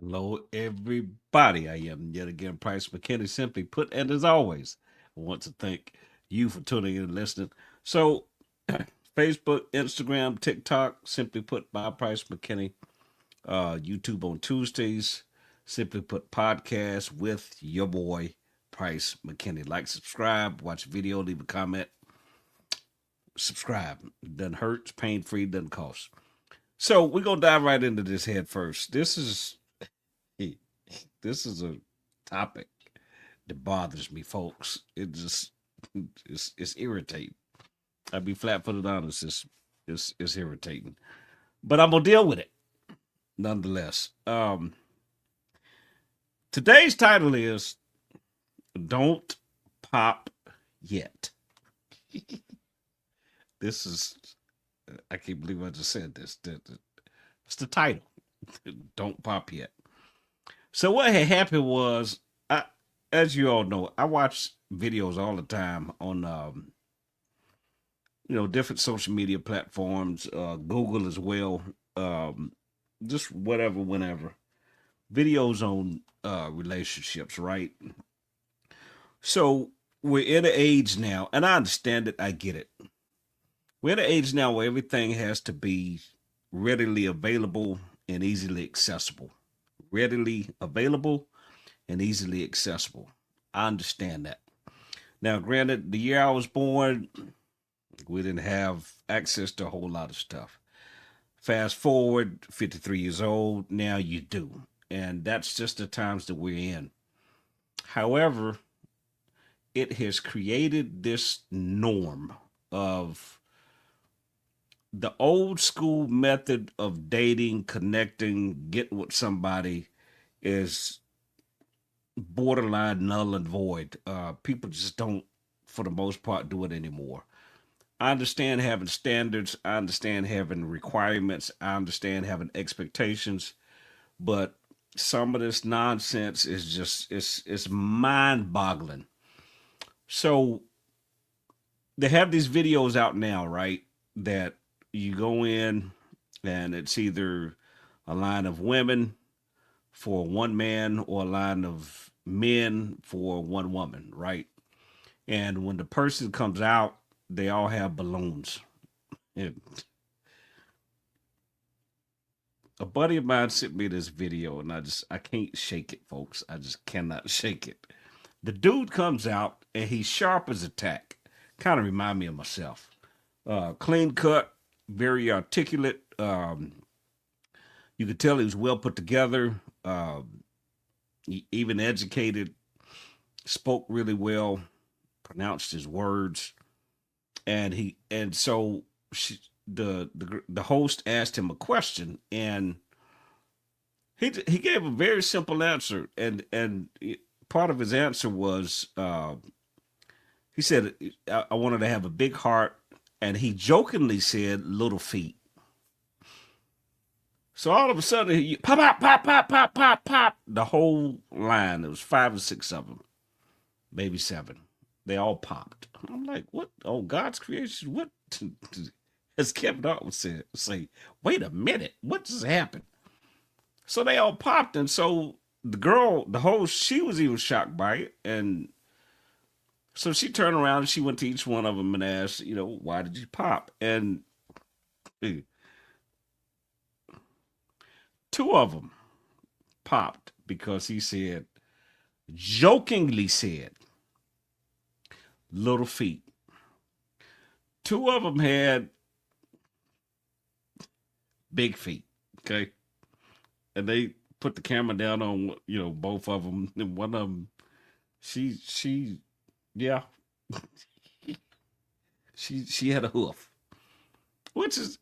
Hello, everybody. I am yet again Price McKinney, simply put. And as always, I want to thank you for tuning in and listening. So, Facebook, Instagram, TikTok, simply put by Price McKinney. YouTube on Tuesdays, simply put podcast with your boy Price McKinney. Like, subscribe, watch a video, leave a comment. Subscribe. Doesn't hurt, pain free, doesn't cost. So we're gonna dive right into this head first. This is a topic that bothers me, folks. It just it's irritating. I'd be flat footed honest. It's irritating, but I'm gonna deal with it nonetheless. Today's title is "Don't Pop Yet." This is I can't believe I just said this. It's the title. Don't pop yet. So what had happened was, as you all know, I watch videos all the time on different social media platforms, Google as well, um, just whatever, whenever. Videos on relationships, right? So we're in an age now, and I understand it. I get it. We're in an age now where everything has to be readily available and easily accessible. Readily available and easily accessible. I understand that. Now, granted, the year I was born, we didn't have access to a whole lot of stuff. Fast forward, 53 years old, now you do. And that's just the times that we're in. However, it has created this norm of the old school method of dating, connecting, getting with somebody is borderline null and void. People just don't, for the most part, do it anymore. I understand having standards. I understand having requirements. I understand having expectations. But some of this nonsense is just it's mind boggling. So they have these videos out now, right? That you go in and it's either a line of women for one man or a line of men for one woman, right? And when the person comes out, they all have balloons. And a buddy of mine sent me this video, and I can't shake it, folks. I just cannot shake it. The dude comes out and he's sharp as a tack. Kind of remind me of myself. Clean cut, very articulate. You could tell he was well put together. Even educated. Spoke really well. Pronounced his words. And so the host asked him a question, and he gave a very simple answer, and part of his answer was he said, I wanted to have a big heart, and he jokingly said little feet. So all of a sudden, he pop, pop, pop, pop, pop, pop, pop. The whole line. There was 5 or 6 of them, maybe 7. They all popped. I'm like, what? Oh, God's creation. What? As Kevin Hart would say, wait a minute. What just happened? So they all popped, and so the girl, the host, she was even shocked by it, and so she turned around and she went to each one of them and asked, why did you pop? And eh, 2 of them popped because he said, jokingly said, little feet. 2 of them had big feet. Okay, and they put the camera down on both of them, and one of them, she yeah, she had a hoof, which is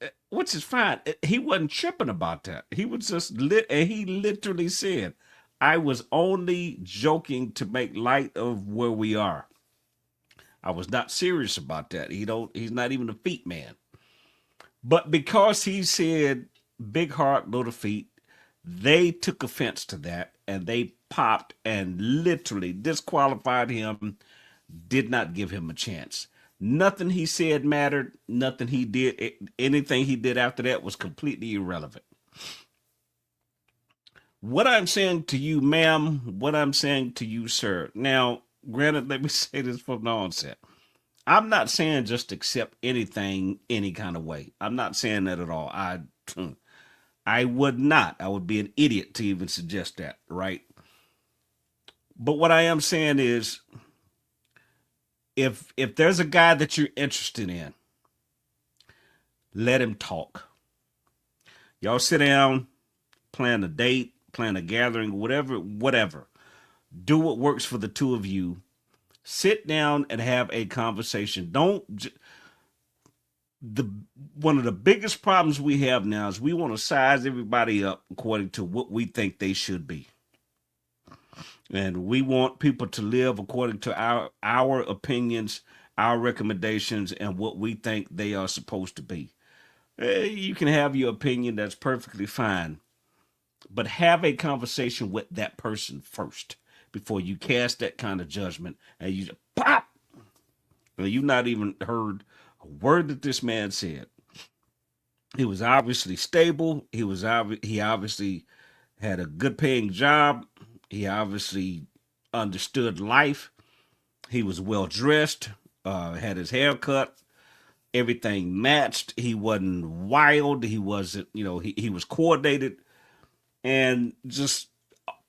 fine. He wasn't tripping about that. He was just and he literally said, I was only joking to make light of where we are. I was not serious about that. He's not even a feet man. But because he said big heart, little feet, they took offense to that and they popped and literally disqualified him, did not give him a chance. Nothing he said mattered. Nothing he did, anything he did after that was completely irrelevant. What I'm saying to you, ma'am, what I'm saying to you, sir. Now, granted, let me say this from the onset. I'm not saying just accept anything any kind of way. I'm not saying that at all. I would not. I would be an idiot to even suggest that, right? But what I am saying is if there's a guy that you're interested in, let him talk. Y'all sit down, plan a date, plan a gathering, whatever. Do what works for the two of you. Sit down and have a conversation. Don't the One of the biggest problems we have now is we want to size everybody up according to what we think they should be. And we want people to live according to our opinions, our recommendations, and what we think they are supposed to be. You can have your opinion, that's perfectly fine, but have a conversation with that person first before you cast that kind of judgment and you just pop. Well, you've not even heard a word that this man said. He was obviously stable. He obviously had a good paying job. He obviously understood life. He was well dressed, had his hair cut, everything matched. He wasn't wild. He wasn't, he was coordinated, and just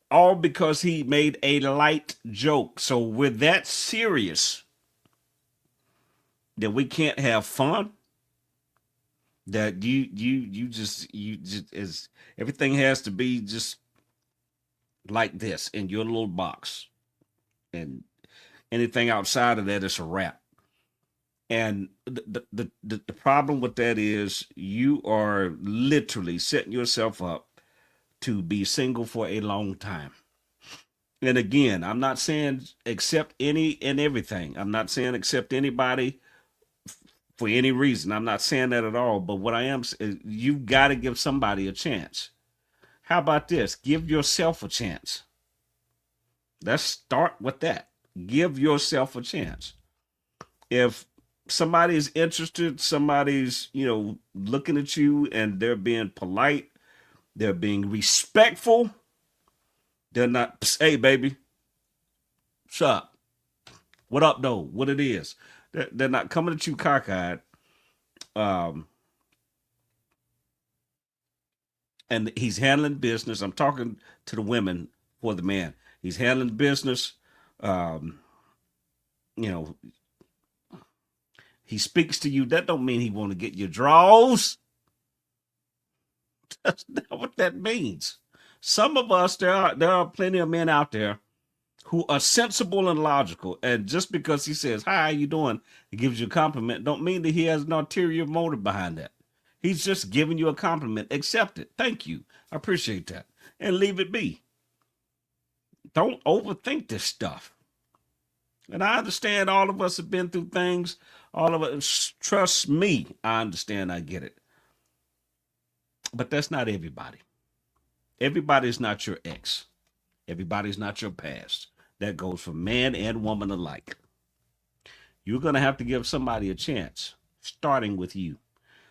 all because he made a light joke. So we're that serious that we can't have fun. That you just as everything has to be just like this in your little box, and anything outside of that is a wrap. And the problem with that is you are literally setting yourself up to be single for a long time. And again, I'm not saying accept any and everything. I'm not saying accept anybody for any reason. I'm not saying that at all. But what I am, you've got to give somebody a chance. How about this? Give yourself a chance. Let's start with that. Give yourself a chance. If somebody's interested, somebody's, looking at you and they're being polite, they're being respectful, they're not, hey, baby, what's up? What up, though? What it is? They're not coming at you cockeyed. Um, and he's handling business. I'm talking to the women for the man. He's handling business. Um, you know, he speaks to you. That don't mean he want to get your draws. That's not what that means. Some of us, there are plenty of men out there who are sensible and logical. And just because he says, "Hi, how you doing?" He gives you a compliment, don't mean that he has an ulterior motive behind that. He's just giving you a compliment. Accept it. Thank you. I appreciate that. And leave it be. Don't overthink this stuff. And I understand all of us have been through things. All of us, trust me, I understand, I get it. But that's not everybody. Everybody's not your ex. Everybody's not your past. That goes for man and woman alike. You're going to have to give somebody a chance, starting with you.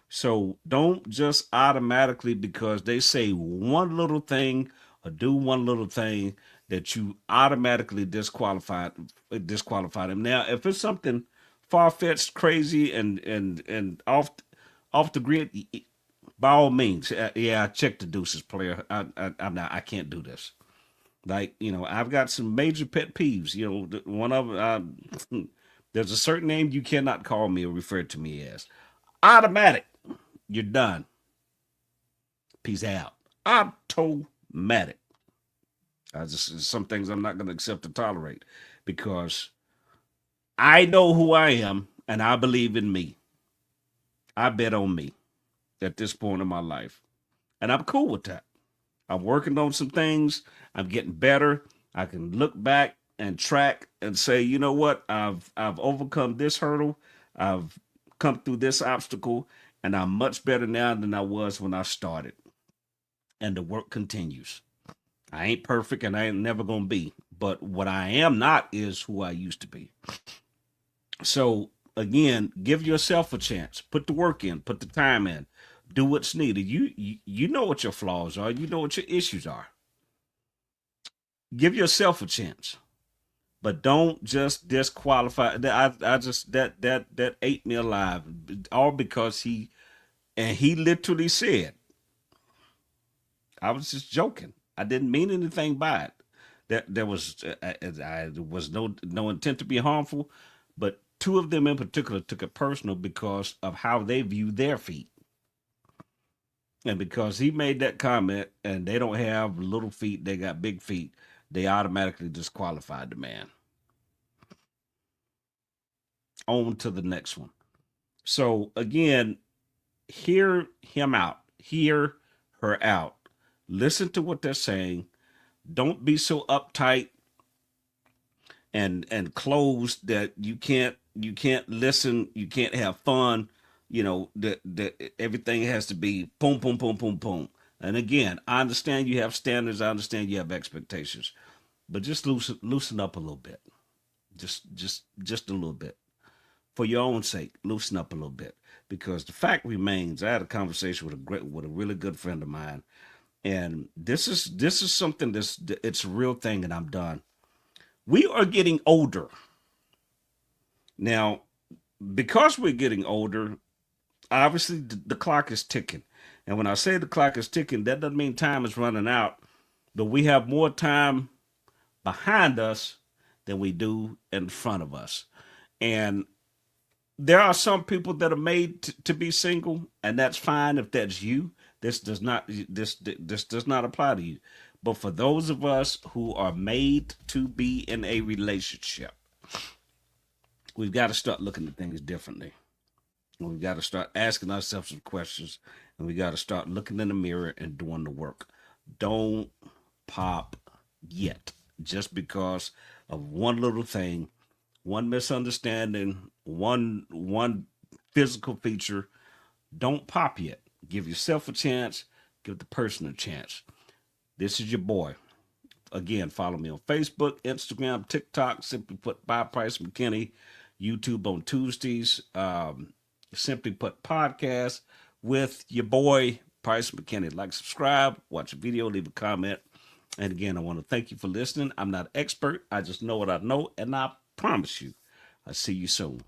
So don't just automatically, because they say one little thing or do one little thing, that you automatically disqualify them. Now, if it's something far fetched, crazy, and off the grid, by all means, yeah, I check the deuces, player. I'm not. I can't do this. Like, I've got some major pet peeves. One of there's a certain name you cannot call me or refer to me as. Automatic. You're done. Peace out. Automatic. Some things I'm not going to accept or tolerate, because I know who I am and I believe in me. I bet on me at this point in my life, and I'm cool with that. I'm working on some things. I'm getting better. I can look back and track and say, you know what? I've overcome this hurdle. I've come through this obstacle, and I'm much better now than I was when I started. And the work continues. I ain't perfect and I ain't never going to be, but what I am not is who I used to be. So again, give yourself a chance. Put the work in, put the time in. Do what's needed. You know what your flaws are. You know what your issues are. Give yourself a chance, but don't just disqualify. I just that ate me alive, all because he literally said, I was just joking. I didn't mean anything by it. There was I was no intent to be harmful, but two of them in particular took it personal because of how they view their feet. And because he made that comment and they don't have little feet, they got big feet, they automatically disqualified the man. On to the next one. So again, hear him out, hear her out. Listen to what they're saying. Don't be so uptight and closed that you can't listen, you can't have fun. The everything has to be boom, boom, boom, boom, boom. And again, I understand you have standards, I understand you have expectations, but just loosen up a little bit. Just a little bit. For your own sake, loosen up a little bit. Because the fact remains, I had a conversation with a really good friend of mine, and this is something it's a real thing, and I'm done. We are getting older now. Because we're getting older, obviously the clock is ticking. And when I say the clock is ticking, that doesn't mean time is running out, but we have more time behind us than we do in front of us. And there are some people that are made to be single, and that's fine if that's you. This does not apply to you. But for those of us who are made to be in a relationship, we've got to start looking at things differently. We've got to start asking ourselves some questions, and we got to start looking in the mirror and doing the work. Don't pop yet just because of one little thing, one misunderstanding, one physical feature. Don't pop yet. Give yourself a chance. Give the person a chance. This is your boy. Again, follow me on Facebook, Instagram, TikTok. Simply put, by Price McKinney. YouTube on Tuesdays. Simply put, podcast with your boy Price McKinney. Like, subscribe, watch a video, leave a comment. And again, I want to thank you for listening. I'm not an expert. I just know what I know, and I promise you, I'll see you soon.